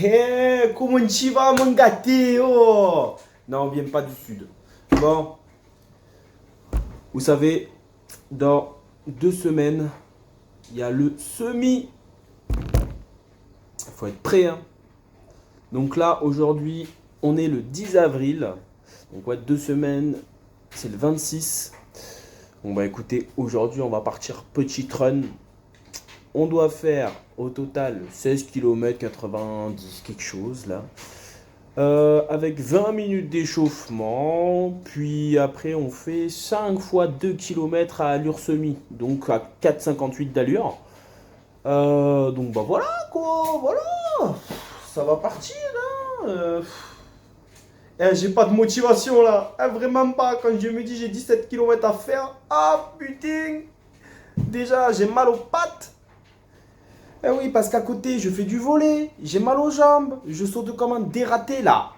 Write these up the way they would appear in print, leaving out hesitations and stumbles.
Eh, comment tu vas, mon gâté? Oh! Non, on vient pas du sud. Bon, vous savez, dans 2 semaines, il y a le semi. Il faut être prêt, hein. Donc là, aujourd'hui, on est le 10 avril. Donc ouais, 2 semaines, c'est le 26. Bon bah écoutez, aujourd'hui, on va partir petit run. On doit faire au total 16 km 90 quelque chose là. Avec 20 minutes d'échauffement, puis après on fait 5 fois 2 km à allure semi, donc à 4,58 d'allure. Donc bah voilà quoi, voilà, ça va partir hein. J'ai pas de motivation là, vraiment pas, quand je me dis j'ai 17 km à faire, ah putain, déjà j'ai mal aux pattes. Eh oui, parce qu'à côté, je fais du volley, j'ai mal aux jambes, je saute comme un dératé là.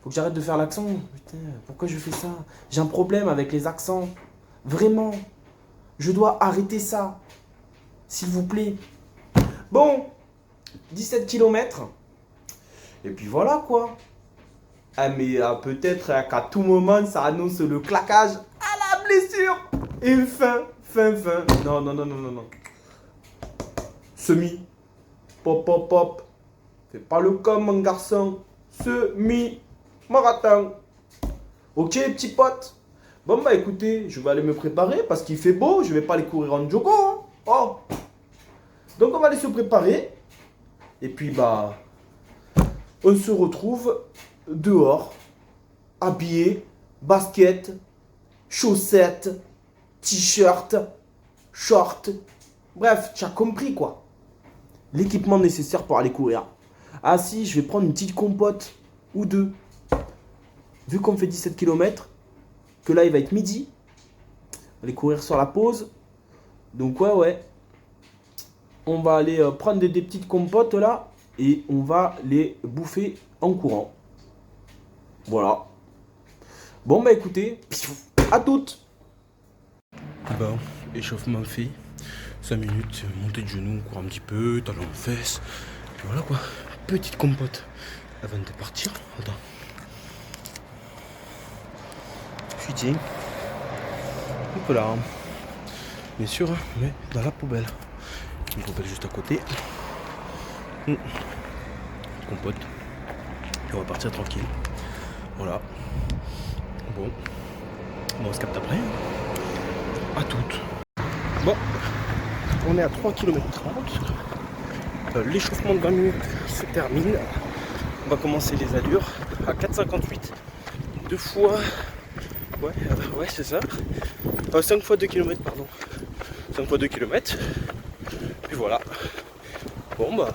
Faut que j'arrête de faire l'accent. Putain, pourquoi je fais ça? J'ai un problème avec les accents. Vraiment. Je dois arrêter ça. S'il vous plaît. Bon, 17 km. Et puis voilà quoi. Ah mais peut-être qu'à tout moment, ça annonce le claquage à la blessure. Et fin. Non, non, non, non, non, non. Semi. Pop, pop, pop. Fais pas le con, mon garçon. Semi-marathon. Ok, petit pote. Bon, bah écoutez, je vais aller me préparer parce qu'il fait beau. Je vais pas aller courir en jogo, hein. Oh. Donc, on va aller se préparer. Et puis, bah, on se retrouve dehors, habillé, basket, chaussettes, t-shirt, short. Bref, tu as compris quoi. L'équipement nécessaire pour aller courir. Ah si, je vais prendre une petite compote ou deux. Vu qu'on fait 17 km, que là il va être midi, on va aller courir sur la pause. Donc ouais. On va aller prendre des petites compotes là et on va les bouffer en courant. Voilà. Bon bah écoutez, à toutes. Bon, échauffement fait. 5 minutes, montée de genoux, on court un petit peu, talons aux fesses. Puis voilà quoi, petite compote avant de partir. Attends. Putain. Hop là. Bien sûr, mais dans la poubelle. Une poubelle juste à côté. Compote. Et on va partir tranquille. Voilà. Bon, on se capte après. À toutes. Bon. On est à 3 km 30. L'échauffement de 20 minutes se termine. On va commencer les allures à 4,58. 2 fois. Ouais, c'est ça. 5 fois 2 km, pardon. 5 fois 2 km. Puis voilà. Bon, bah.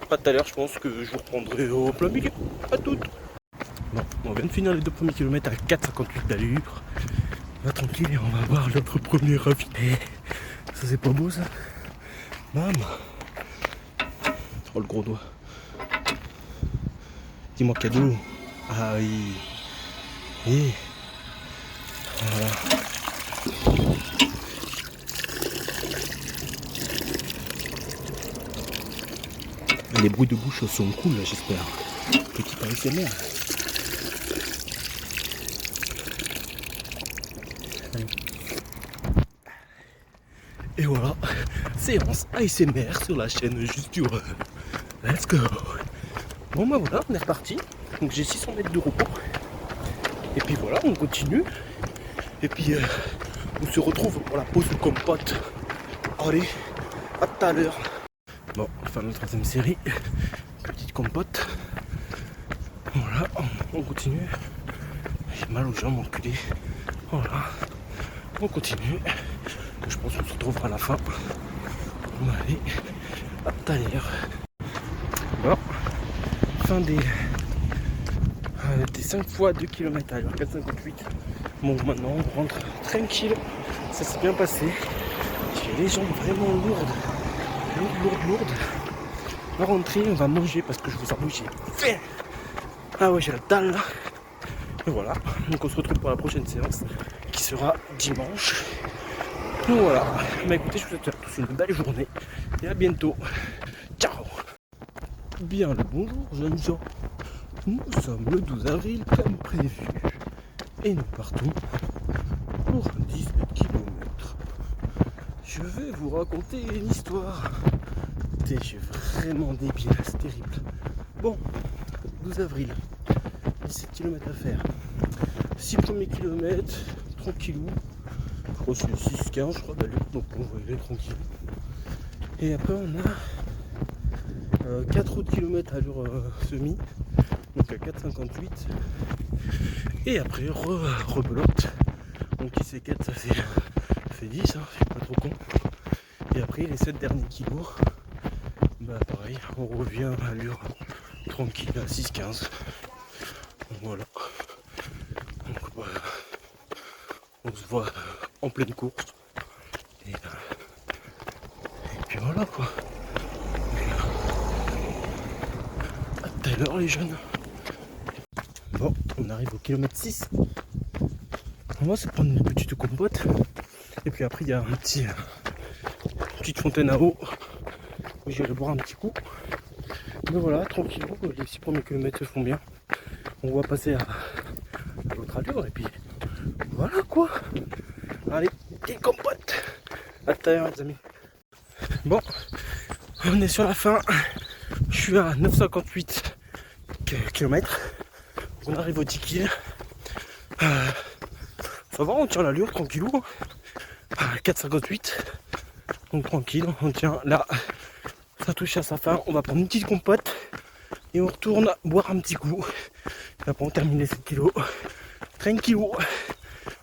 Pas tout à l'heure, je pense que je vous reprendrai au plein milieu. À toutes. Bon, on vient de finir les 2 premiers kilomètres à 4,58 d'allure. On va tranquille et on va voir notre premier raviné. Ça c'est pas beau ça. Bam. Oh le gros doigt. Dis-moi cadeau. Ah oui. Et voilà. Les bruits de bouche sont cool là, j'espère. Petit ASMR. Et voilà, séance ASMR sur la chaîne Juste du Run. Let's go. Bon bah voilà, on est reparti. Donc j'ai 600 mètres de repos. Et puis voilà, on continue. Et puis on se retrouve pour la pause de compote. Allez, à tout à l'heure. Bon, on va faire notre troisième série. Petite compote. Voilà, on continue. J'ai mal aux jambes, enculé. Voilà, on continue. Je pense qu'on se retrouvera à la fin. On va aller à tout à l'heure. Bon, fin des 5 fois 2 km à l'heure, 4,58. Bon, maintenant on rentre tranquille. Ça s'est bien passé. J'ai les jambes vraiment lourdes. On va rentrer, on va manger parce que je vous avoue, j'ai faim. Ah ouais, j'ai la dalle là. Et voilà, donc on se retrouve pour la prochaine séance qui sera dimanche. Donc voilà, bah écoutez, je vous souhaite à tous une belle journée et à bientôt. Ciao. Bien le bonjour jeunes gens. Nous sommes le 12 avril comme prévu. Et nous partons pour 17 km. Je vais vous raconter une histoire. Putain, je suis vraiment débile, c'est terrible. Bon, 12 avril, 17 km à faire. 6 premiers kilomètres, tranquillou. Je crois que c'est 6-15 je crois d'allure, donc on va y aller tranquille. Et après on a 4 autres kilomètres à allure semi, donc à 4,58. Et après rebelote. Donc qui c'est 4, ça fait 10, hein, je suis pas trop con. Et après les 7 derniers kilos, bah pareil, on revient à allure tranquille à 6,15. Donc voilà. Donc voilà. On se voit en pleine course. Et puis voilà quoi. À tout à l'heure les jeunes. Bon, on arrive au kilomètre 6. On va se prendre une petite compote. Et puis après il y a une petite fontaine à eau où j'irai boire un petit coup. Mais voilà, tranquille, les 6 premiers kilomètres se font bien. On va passer à l'autre allure et puis voilà quoi. Allez, petite compote. À tout à l'heure les amis. Bon, on est sur la fin. Je suis à 9,58 km. On arrive au 10 kg. Ça va, on tient l'allure tranquillou. 4,58. Donc tranquille, on tient là. Ça touche à sa fin. On va prendre une petite compote. Et on retourne boire un petit coup. Et après on termine les 7 kg. Tranquillou.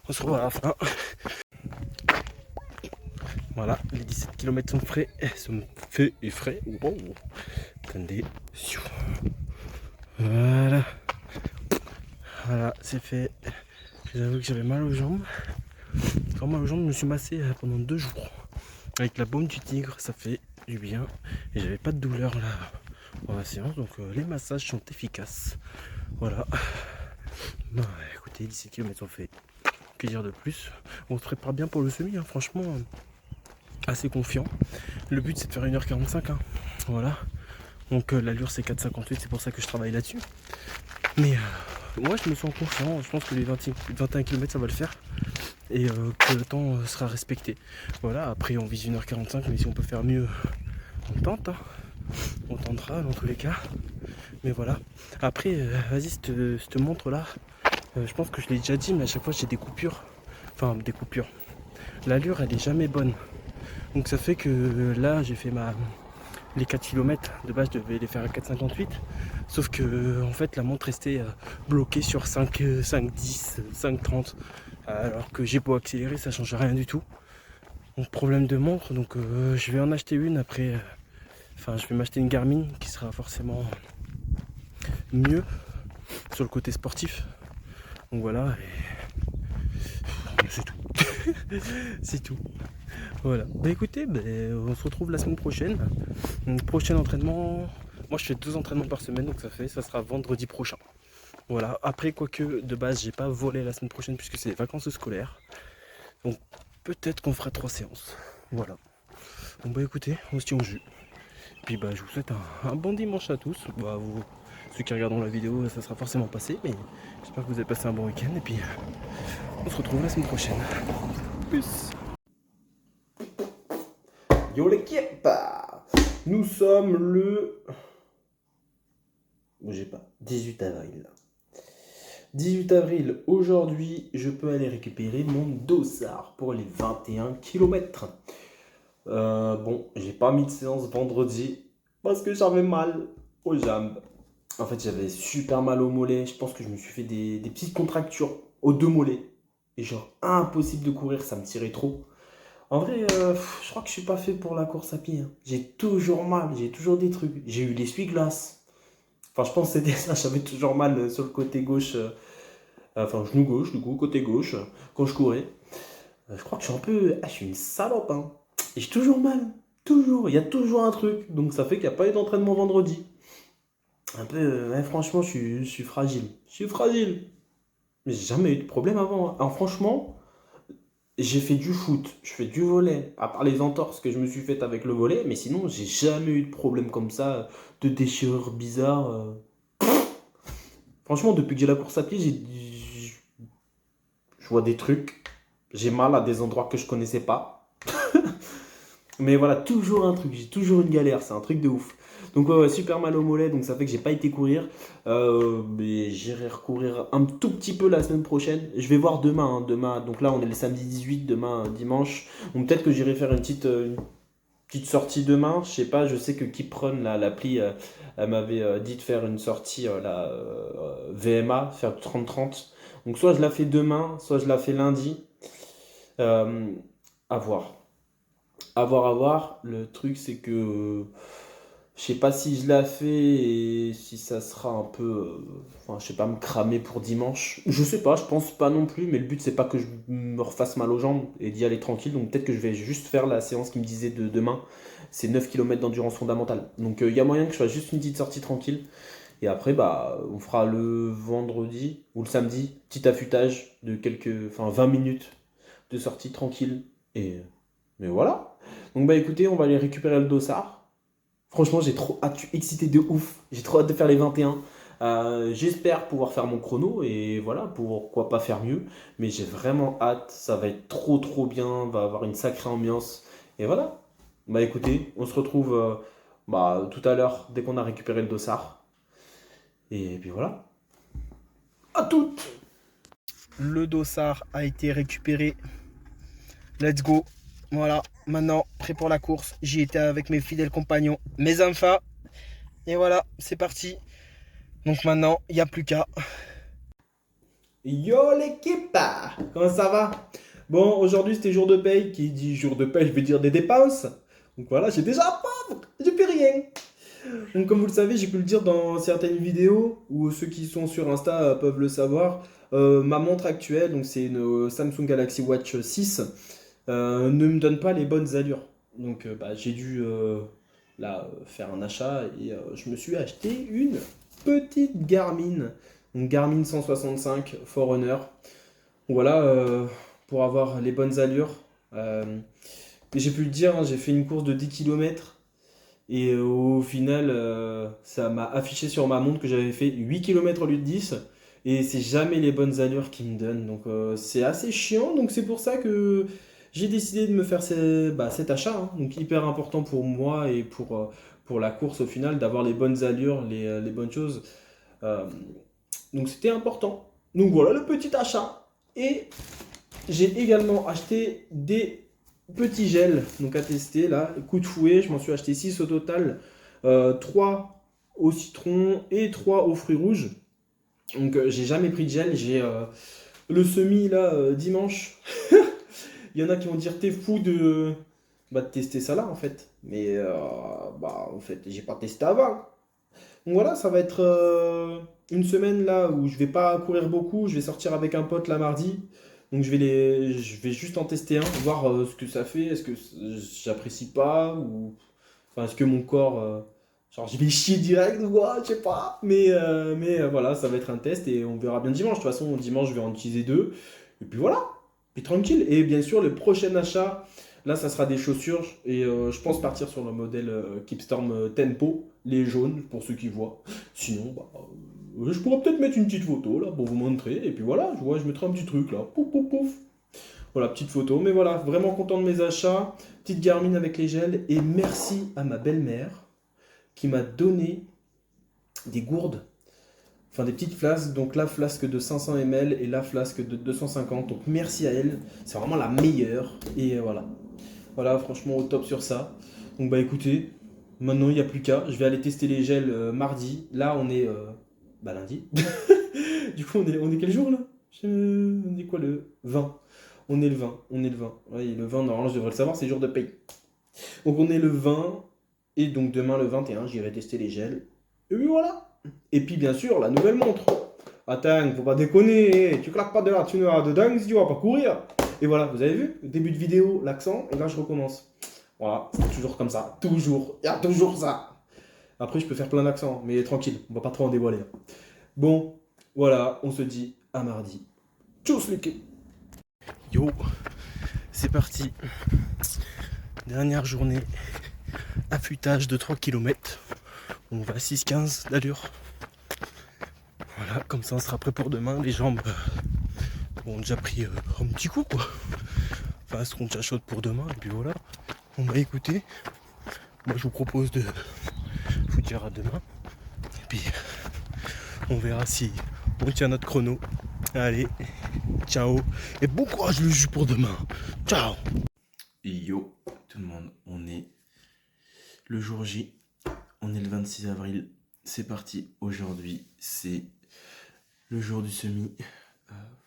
On se revoit à la fin. Voilà, les 17 km sont frais. Sont faits et frais. Wow. Attendez. Voilà. Voilà, c'est fait. J'avoue que j'avais mal aux jambes. Quand mal aux jambes, je me suis massé pendant 2 jours. Avec la baume du tigre, ça fait du bien. Et j'avais pas de douleur là pendant la séance. Donc les massages sont efficaces. Voilà. Bon, écoutez, 17 km sont faits. Que dire de plus? On se prépare bien pour le semi, hein, franchement. Assez confiant. Le but c'est de faire 1h45. Hein. Voilà. Donc l'allure c'est 4,58, c'est pour ça que je travaille là-dessus. Mais moi je me sens confiant, je pense que les 21 km ça va le faire. Et que le temps sera respecté. Voilà, après on vise 1h45, mais si on peut faire mieux, on tente. Hein. On tentera dans tous les cas. Mais voilà. Après, vas-y, cette montre là, je pense que je l'ai déjà dit, mais à chaque fois j'ai des coupures. Enfin, des coupures. L'allure elle est jamais bonne. Donc ça fait que là j'ai fait les 4 km. De base je devais les faire à 4,58. Sauf que en fait la montre restait bloquée sur 5,10, 5,30. Alors que j'ai beau accélérer, ça change rien du tout. Donc problème de montre, donc je vais en acheter une après. Enfin je vais m'acheter une Garmin qui sera forcément mieux sur le côté sportif. Donc voilà, et c'est tout. C'est tout. Voilà. Bah écoutez, on se retrouve la semaine prochaine. Prochain entraînement. Moi je fais 2 entraînements par semaine, donc ça sera vendredi prochain. Voilà. Après, quoique de base j'ai pas volé la semaine prochaine puisque c'est les vacances scolaires. Donc peut-être qu'on fera 3 séances. Voilà. Donc bah écoutez, on se tient au jus. Puis bah je vous souhaite un bon dimanche à tous. Bah ceux qui regarderont la vidéo, ça sera forcément passé, mais j'espère que vous avez passé un bon week-end et puis on se retrouve la semaine prochaine. Peace. Yo l'équipe, nous sommes le... Bougez pas, 18 avril. 18 avril, aujourd'hui, je peux aller récupérer mon dossard pour les 21 km. Bon, j'ai pas mis de séance vendredi parce que j'avais mal aux jambes. En fait, j'avais super mal aux mollets. Je pense que je me suis fait des petites contractures aux 2 mollets. Et genre, impossible de courir, ça me tirait trop. En vrai, je crois que je suis pas fait pour la course à pied. Hein. J'ai toujours mal, j'ai toujours des trucs. J'ai eu l'essuie-glace. Enfin, je pense que c'était ça. J'avais toujours mal sur le côté gauche. Enfin, genou gauche, du coup, côté gauche, quand je courais. Je crois que je suis un peu... Ah, je suis une salope, hein. Et j'ai toujours mal. Toujours. Il y a toujours un truc. Donc, ça fait qu'il n'y a pas eu d'entraînement vendredi. Un peu... ouais, franchement, je suis fragile. Je suis fragile. Mais j'ai jamais eu de problème avant. Hein. Alors, franchement, j'ai fait du foot, je fais du volley, à part les entorses que je me suis faites avec le volley, mais sinon, j'ai jamais eu de problème comme ça, de déchirure bizarre. Franchement, depuis que j'ai la course à pied, je vois des trucs, j'ai mal à des endroits que je connaissais pas. Mais voilà, toujours un truc, j'ai toujours une galère, c'est un truc de ouf. Donc ouais, ouais, super mal au mollet, donc ça fait que j'ai pas été courir. Mais j'irai recourir un tout petit peu la semaine prochaine. Je vais voir demain, hein, demain. Donc là, on est le samedi 18, demain dimanche. Donc peut-être que j'irai faire une petite sortie demain. Je sais pas, je sais que Keeprun, l'appli, elle m'avait dit de faire une sortie VMA, faire 30-30. Donc soit je la fais demain, soit je la fais lundi. Euh, à voir. À voir, à voir. Le truc, c'est que je sais pas si je la fais et si ça sera un peu. Enfin, je sais pas, me cramer pour dimanche. Je sais pas, je pense pas non plus, mais le but, c'est pas que je me refasse mal aux jambes et d'y aller tranquille. Donc peut-être que je vais juste faire la séance qui me disait de demain. C'est 9 kilomètres d'endurance fondamentale. Donc il y a moyen que je fasse juste une petite sortie tranquille. Et après, bah, on fera le vendredi ou le samedi, petit affûtage de quelques. Enfin, 20 minutes de sortie tranquille. Et. Mais voilà. Donc bah écoutez, on va aller récupérer le dossard. Franchement, j'ai trop hâte, je suis excité de ouf. J'ai trop hâte de faire les 21. J'espère pouvoir faire mon chrono et voilà, pourquoi pas faire mieux. Mais j'ai vraiment hâte, ça va être trop trop bien, on va avoir une sacrée ambiance. Et voilà. Bah écoutez, on se retrouve tout à l'heure dès qu'on a récupéré le dossard. Et puis voilà. À toutes. Le dossard a été récupéré. Let's go. Voilà, maintenant, prêt pour la course. J'y étais avec mes fidèles compagnons, mes enfants. Et voilà, c'est parti. Donc maintenant, il n'y a plus qu'à. Yo l'équipe, comment ça va? Bon, aujourd'hui c'était jour de paye. Qui dit jour de paye, je vais dire des dépenses. Donc voilà, j'ai déjà pas, j'ai plus rien. Donc comme vous le savez, j'ai pu le dire dans certaines vidéos, ou ceux qui sont sur Insta peuvent le savoir. Ma montre actuelle, donc c'est une Samsung Galaxy Watch 6, ne me donne pas les bonnes allures. Donc j'ai dû faire un achat et je me suis acheté une petite Garmin. Donc Garmin 165 Forerunner. Voilà, pour avoir les bonnes allures. Et j'ai pu le dire, hein, j'ai fait une course de 10 kilomètres. Et au final, ça m'a affiché sur ma montre que j'avais fait 8 kilomètres au lieu de 10. Et c'est jamais les bonnes allures qui me donnent. Donc c'est assez chiant. Donc c'est pour ça que j'ai décidé de me faire cet achat, hein. Donc hyper important pour moi et pour la course au final, d'avoir les bonnes allures, les bonnes choses. Euh, donc c'était important. Donc voilà le petit achat. Et j'ai également acheté des petits gels donc à tester là. Coup de fouet, je m'en suis acheté 6 au total. 3 au citron et 3 aux fruits rouges. Donc j'ai jamais pris de gel. J'ai le semi là dimanche. Il y en a qui vont dire t'es fou de tester ça là en fait. Mais en fait j'ai pas testé avant. Donc voilà, ça va être une semaine là où je vais pas courir beaucoup. Je vais sortir avec un pote là mardi. Donc je vais juste en tester un, voir ce que ça fait. Est-ce que j'apprécie pas ou enfin est-ce que mon corps genre je vais chier direct ou quoi, je sais pas. Mais voilà, ça va être un test et on verra bien dimanche. De toute façon, dimanche je vais en utiliser deux. Et puis voilà, puis tranquille. Et bien sûr, le prochain achat, là ça sera des chaussures et je pense partir sur le modèle Keepstorm Tempo, les jaunes pour ceux qui voient. Sinon, je pourrais peut-être mettre une petite photo là pour vous montrer. Et puis voilà, je mettrai un petit truc là. Pouf, pouf, pouf. Voilà, petite photo. Mais voilà, vraiment content de mes achats. Petite Garmin avec les gels. Et merci à ma belle-mère qui m'a donné des gourdes. Enfin, des petites flasques. Donc la flasque de 500 ml et la flasque de 250. Donc merci à elle. C'est vraiment la meilleure. Et voilà. Voilà, franchement, au top sur ça. Donc bah écoutez, maintenant il n'y a plus qu'à. Je vais aller tester les gels mardi. Là, on est lundi. Du coup, on est quel jour là? On est quoi le 20? On est le 20, on est le 20. Oui, le 20, normalement je devrais le savoir, c'est jour de paye. Donc on est le 20, et donc demain le 21, j'irai tester les gels. Et puis voilà. Et puis bien sûr, la nouvelle montre. Attends, faut pas déconner, tu claques pas de la thune de dingue si tu vas pas courir. Et voilà, vous avez vu, début de vidéo, l'accent, et là je recommence. Voilà, c'est toujours comme ça, toujours, il y a toujours ça. Après je peux faire plein d'accents, mais tranquille, on va pas trop en dévoiler. Bon, voilà, on se dit à mardi. Tchuss l'équipe. Yo, C'est parti. Dernière journée. Affûtage de 3 km. On va à 6,15 d'allure. Voilà, comme ça on sera prêt pour demain. Les jambes ont déjà pris un petit coup quoi. Enfin, elles seront déjà chaudes pour demain. Et puis voilà. On va écouter. Moi je vous propose de vous dire à demain. Et puis on verra si on tient notre chrono. Allez, ciao. Et bon courage le jus pour demain. Ciao. Yo tout le monde, on est le jour J. On est le 26 avril. C'est parti. Aujourd'hui, c'est le jour du semi.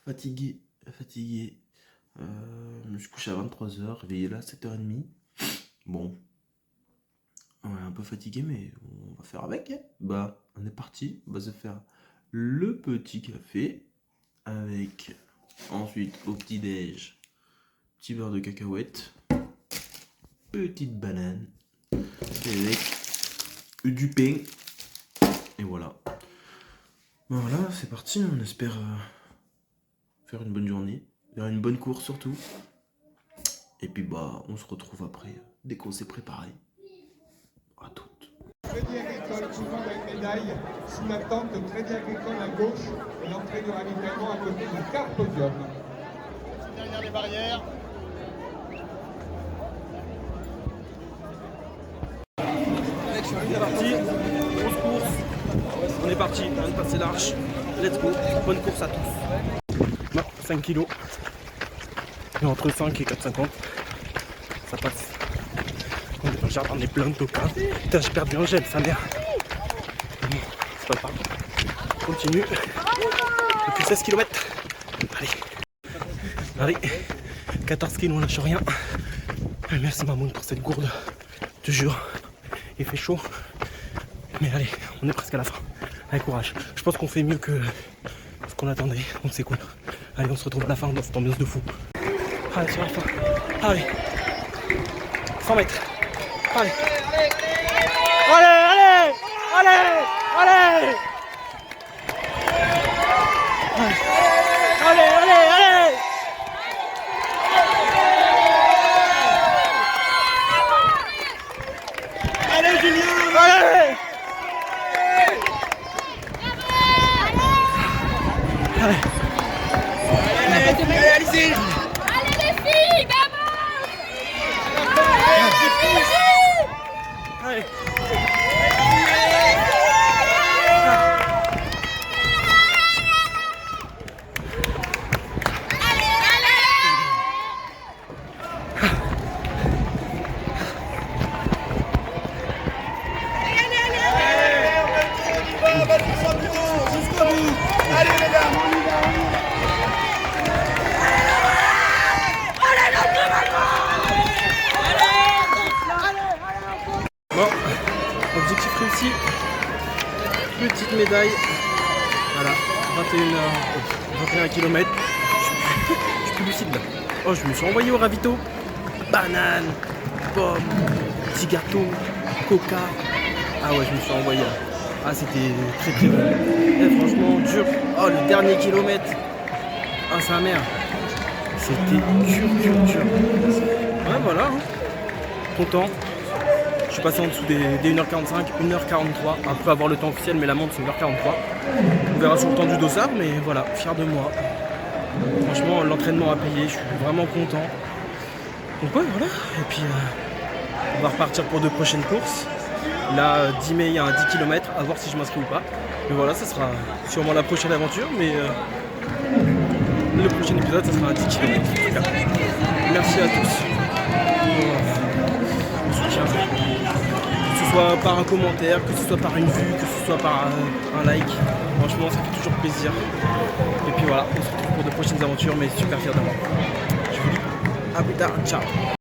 Fatigué. Je me suis couché à 23h, réveillé là à 7h30. Bon. On est un peu fatigué, mais on va faire avec. Hein. Bah, on est parti. On va se faire le petit café. Avec ensuite au petit-déj, petit beurre de cacahuète, petite banane, avec du pain. Et voilà. Ben voilà, c'est parti. On espère faire une bonne journée, faire une bonne course surtout. Et puis bah, on se retrouve après, dès qu'on s'est préparé. À toutes. Crédit Agricole qui vend la médaille sous la tente de Crédit Agricole à gauche et l'entrée de ravitaillement à côté du car podium. Derrière les barrières. C'est parti, grosse course. On est parti, on vient de passer l'arche. Let's go, bonne course à tous. Non, 5 kilos. Et entre 5 et 4,50. Ça passe. On est dans le jardin, on est plein de tocas. Putain, j'ai perdu un gel, sa mère. Bon, c'est pas grave. On continue. Depuis 16 km. Allez, 14 kilos, on lâche rien. Merci Mamoun pour cette gourde. Je te jure, il fait chaud. Mais allez, on est presque à la fin. Allez, courage. Je pense qu'on fait mieux que ce qu'on attendait. Donc c'est cool. Allez, on se retrouve à la fin dans cette ambiance de fou. Allez, sur la fin. Allez. 100 mètres. Allez. Allez. Allez Julien. Allez. Allez, Allez les filles, d'abord. Allez. Allez les gars, on y va. Bon, objectif réussi. Petite médaille. Voilà, 21 km. Je suis plus lucide là. Oh, je me suis envoyé au ravito. Banane, pomme, petit gâteau, coca. Ah ouais, je me suis envoyé là. Ah, c'était très bon. Eh, franchement, dur. Oh, le dernier kilomètre. Ah, sa mère. C'était dur. Ouais, voilà. Hein. Content. Je suis passé en dessous des 1h45, 1h43. Après avoir le temps officiel, mais la montre c'est 1h43. On verra sur le temps du dossard, mais voilà, fier de moi. Franchement, l'entraînement a payé. Je suis vraiment content. Donc ouais, voilà. Et puis, on va repartir pour de prochaines courses. Là, 10 mai, il y a un 10 km, à voir si je m'inscris ou pas. Mais voilà, ça sera sûrement la prochaine aventure, mais le prochain épisode, ça sera un 10 km. En tout cas, merci à tous pour le soutien. Que ce soit par un commentaire, que ce soit par une vue, que ce soit par un like. Franchement, ça fait toujours plaisir. Et puis voilà, on se retrouve pour de prochaines aventures, mais super fier de moi. Je vous dis à plus tard, ciao.